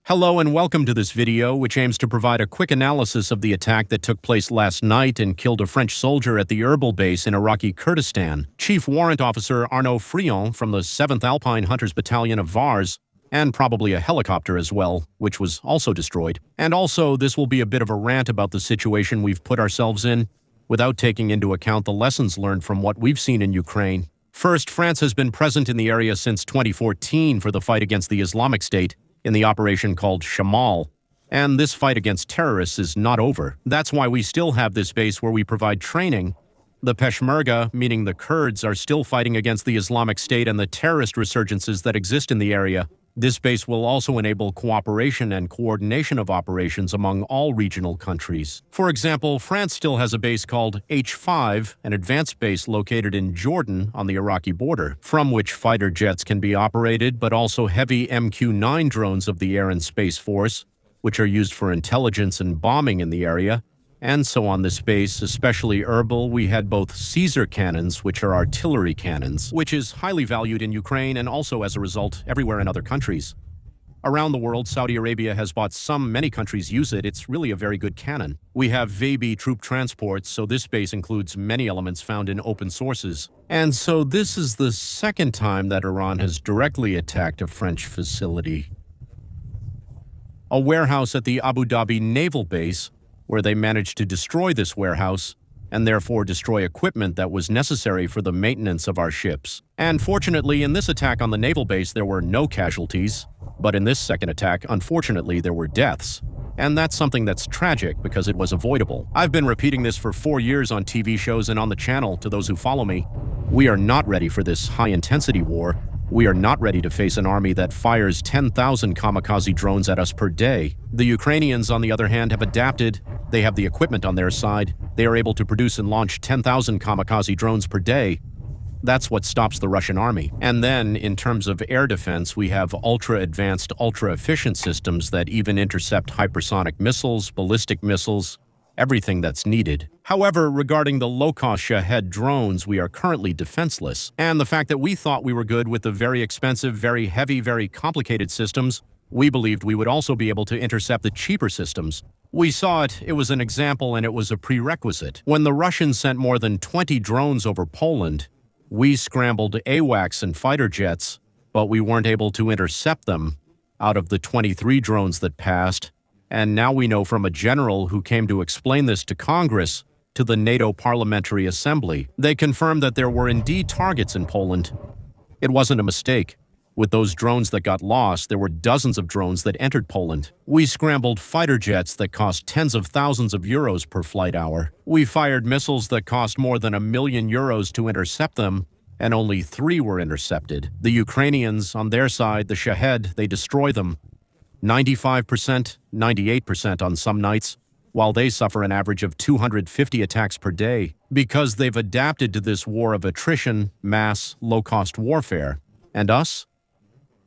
Hello and welcome to this video, which aims to provide a quick analysis of the attack that took place last night and killed a French soldier at the Erbil base in Iraqi Kurdistan. Chief Warrant Officer Arnaud Frion from the 7th Alpine Hunters Battalion of Vars, and probably a helicopter as well, which was also destroyed. And also, this will be a bit of a rant about the situation we've put ourselves in, without taking into account the lessons learned from what we've seen in Ukraine. First, France has been present in the area since 2014 for the fight against the Islamic State, in the operation called Shamal, and this fight against terrorists is not over. That's why we still have this base where we provide training. The Peshmerga, meaning the Kurds, are still fighting against the Islamic State and the terrorist resurgences that exist in the area. This base will also enable cooperation and coordination of operations among all regional countries. For example, France still has a base called H5, an advanced base located in Jordan on the Iraqi border, from which fighter jets can be operated, but also heavy MQ-9 drones of the Air and Space Force, which are used for intelligence and bombing in the area. And so on this base, especially Erbil, we had both Caesar cannons, which are artillery cannons, which is highly valued in Ukraine and also, as a result, everywhere in other countries. Around the world, Saudi Arabia has bought some, many countries use it. It's really a very good cannon. We have VB troop transports, so this base includes many elements found in open sources. And so this is the second time that Iran has directly attacked a French facility. A warehouse at the Abu Dhabi naval base, where they managed to destroy this warehouse and therefore destroy equipment that was necessary for the maintenance of our ships. And fortunately, in this attack on the naval base, there were no casualties, but in this second attack, unfortunately, there were deaths. And that's something that's tragic because it was avoidable. I've been repeating this for 4 years on TV shows and on the channel to those who follow me. We are not ready for this high-intensity war. We are not ready to face an army that fires 10,000 kamikaze drones at us per day. The Ukrainians, on the other hand, have adapted. They have the equipment on their side. They are able to produce and launch 10,000 kamikaze drones per day. That's what stops the Russian army. And then, in terms of air defense, we have ultra-advanced, ultra-efficient systems that even intercept hypersonic missiles, ballistic missiles, everything that's needed. However, regarding the low-cost Shahed drones, we are currently defenseless. And the fact that we thought we were good with the very expensive, very heavy, very complicated systems, we believed we would also be able to intercept the cheaper systems. We saw it, it was an example, and it was a prerequisite. When the Russians sent more than 20 drones over Poland, we scrambled AWACS and fighter jets, but we weren't able to intercept them out of the 23 drones that passed. And now we know from a general who came to explain this to Congress, to the NATO Parliamentary Assembly. They confirmed that there were indeed targets in Poland. It wasn't a mistake. With those drones that got lost, there were dozens of drones that entered Poland. We scrambled fighter jets that cost tens of thousands of euros per flight hour. We fired missiles that cost more than €1 million to intercept them, and only 3 were intercepted. The Ukrainians, on their side, the Shahed, they destroy them. 95%, 98% on some nights, while they suffer an average of 250 attacks per day, because they've adapted to this war of attrition, mass, low-cost warfare. And us?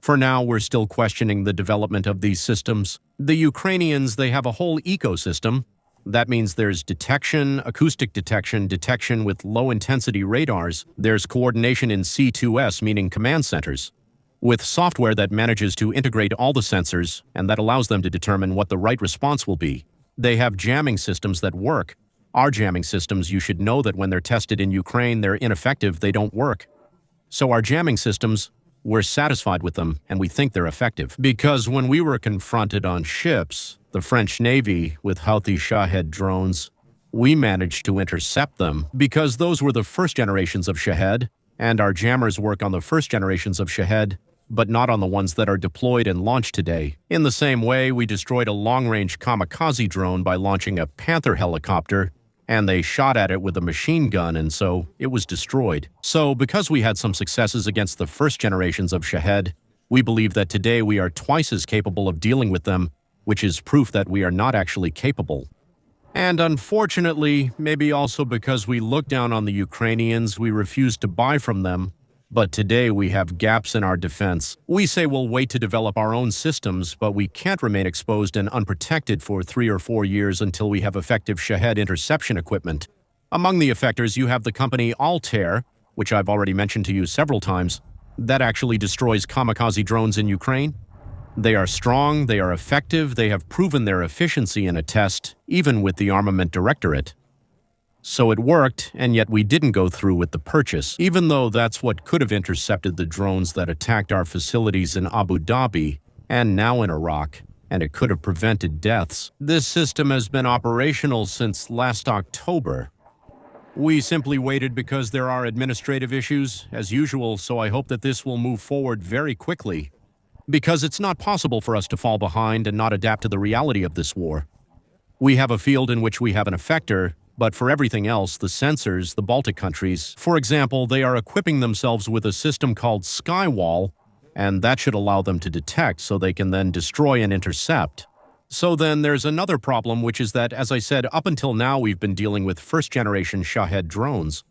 For now, we're still questioning the development of these systems. The Ukrainians, they have a whole ecosystem. That means there's detection, acoustic detection, detection with low-intensity radars. There's coordination in C2S, meaning command centers, with software that manages to integrate all the sensors and that allows them to determine what the right response will be. They have jamming systems that work. Our jamming systems, you should know that when they're tested in Ukraine, they're ineffective, they don't work. So our jamming systems, we're satisfied with them and we think they're effective. Because when we were confronted on ships, the French Navy, with Houthi Shahed drones, we managed to intercept them because those were the first generations of Shahed, and our jammers work on the first generations of Shahed, but not on the ones that are deployed and launched today. In the same way, we destroyed a long-range kamikaze drone by launching a Panther helicopter, and they shot at it with a machine gun, and so it was destroyed. So, because we had some successes against the first generations of Shahed, we believe that today we are twice as capable of dealing with them, which is proof that we are not actually capable. And unfortunately, maybe also because we look down on the Ukrainians, we refuse to buy from them. But today we have gaps in our defense. We say we'll wait to develop our own systems, but we can't remain exposed and unprotected for 3 or 4 years until we have effective Shahed interception equipment. Among the effectors, you have the company Altair, which I've already mentioned to you several times, that actually destroys kamikaze drones in Ukraine. They are strong, they are effective, they have proven their efficiency in a test, even with the Armament Directorate. So it worked, and yet we didn't go through with the purchase, even though that's what could have intercepted the drones that attacked our facilities in Abu Dhabi and now in Iraq, and it could have prevented deaths. This system has been operational since last October. We simply waited because there are administrative issues, as usual, so I hope that this will move forward very quickly, because it's not possible for us to fall behind and not adapt to the reality of this war. We have a field in which we have an effector, but for everything else, the sensors, the Baltic countries, for example, they are equipping themselves with a system called Skywall, and that should allow them to detect so they can then destroy and intercept. So then there's another problem, which is that, as I said, up until now we've been dealing with first-generation Shahed drones.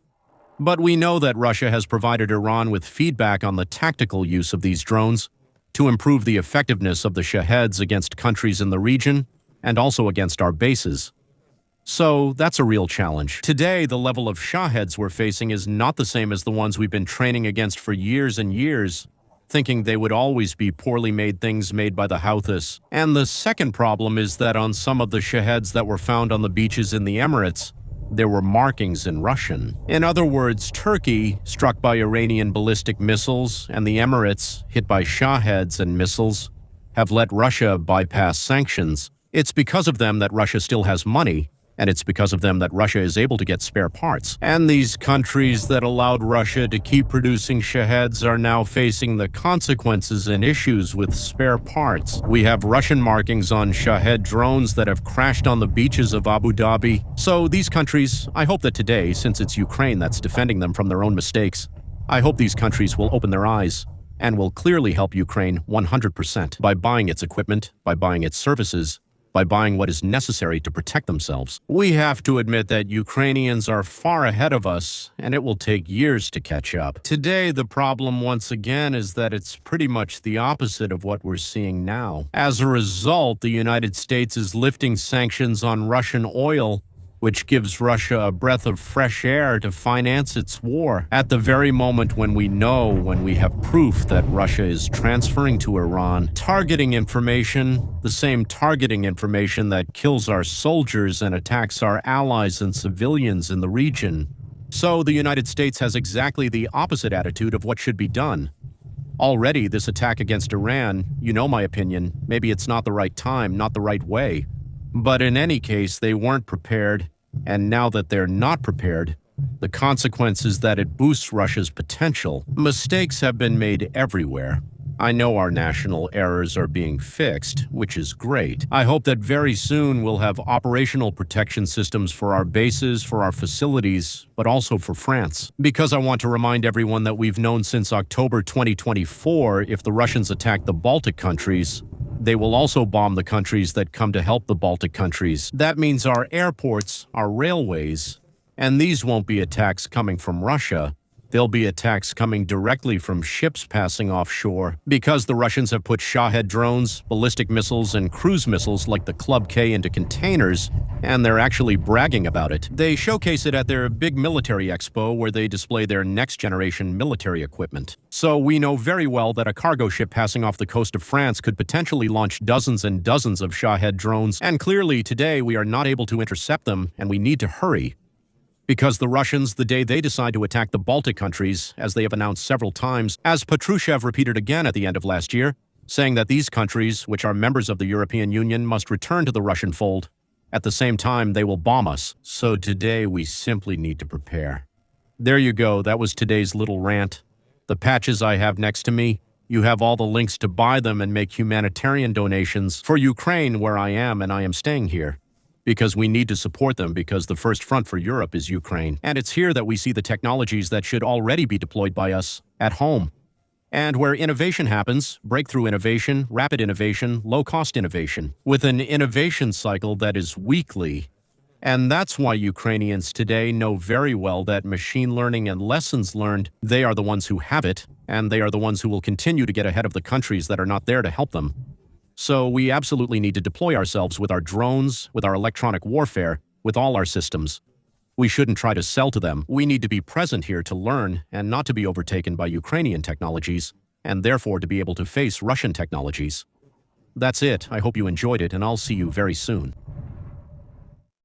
But we know that Russia has provided Iran with feedback on the tactical use of these drones to improve the effectiveness of the Shaheds against countries in the region and also against our bases. So that's a real challenge. Today, the level of Shaheds we're facing is not the same as the ones we've been training against for years and years, thinking they would always be poorly made things made by the Houthis. And the second problem is that on some of the Shaheds that were found on the beaches in the Emirates, there were markings in Russian. In other words, Turkey, struck by Iranian ballistic missiles, and the Emirates, hit by Shaheds and missiles, have let Russia bypass sanctions. It's because of them that Russia still has money, and it's because of them that Russia is able to get spare parts. And these countries that allowed Russia to keep producing Shaheds are now facing the consequences and issues with spare parts. We have Russian markings on Shahed drones that have crashed on the beaches of Abu Dhabi. So these countries, I hope that today, since it's Ukraine that's defending them from their own mistakes, I hope these countries will open their eyes and will clearly help Ukraine 100% by buying its equipment, by buying its services, by buying what is necessary to protect themselves. We have to admit that Ukrainians are far ahead of us, and it will take years to catch up. Today, the problem once again is that it's pretty much the opposite of what we're seeing now. As a result, the United States is lifting sanctions on Russian oil, which gives Russia a breath of fresh air to finance its war. At the very moment when we have proof that Russia is transferring to Iran targeting information, the same targeting information that kills our soldiers and attacks our allies and civilians in the region. So the United States has exactly the opposite attitude of what should be done. Already, this attack against Iran, you know my opinion, maybe it's not the right time, not the right way. But in any case, they weren't prepared, and now that they're not prepared, the consequence is that it boosts Russia's potential. Mistakes have been made everywhere. I know our national errors are being fixed, which is great. I hope that very soon we'll have operational protection systems for our bases, for our facilities, but also for France. Because I want to remind everyone that we've known since October 2024, if the Russians attack the Baltic countries, they will also bomb the countries that come to help the Baltic countries. That means our airports, our railways, and these won't be attacks coming from Russia. They'll be attacks coming directly from ships passing offshore, because the Russians have put Shahed drones, ballistic missiles, and cruise missiles like the Club K into containers, and they're actually bragging about it. They showcase it at their big military expo where they display their next-generation military equipment. So we know very well that a cargo ship passing off the coast of France could potentially launch dozens and dozens of Shahed drones, and clearly today we are not able to intercept them, and we need to hurry. Because the Russians, the day they decide to attack the Baltic countries, as they have announced several times, as Patrushev repeated again at the end of last year, saying that these countries, which are members of the European Union, must return to the Russian fold. At the same time, they will bomb us. So today, we simply need to prepare. There you go, that was today's little rant. The patches I have next to me, you have all the links to buy them and make humanitarian donations for Ukraine, where I am, and I am staying here. Because we need to support them, because the first front for Europe is Ukraine. And it's here that we see the technologies that should already be deployed by us at home. And where innovation happens, breakthrough innovation, rapid innovation, low-cost innovation, with an innovation cycle that is weekly. And that's why Ukrainians today know very well that machine learning and lessons learned, they are the ones who have it, and they are the ones who will continue to get ahead of the countries that are not there to help them. So we absolutely need to deploy ourselves with our drones, with our electronic warfare, with all our systems. We shouldn't try to sell to them. We need to be present here to learn and not to be overtaken by Ukrainian technologies, and therefore to be able to face Russian technologies. That's it. I hope you enjoyed it, and I'll see you very soon.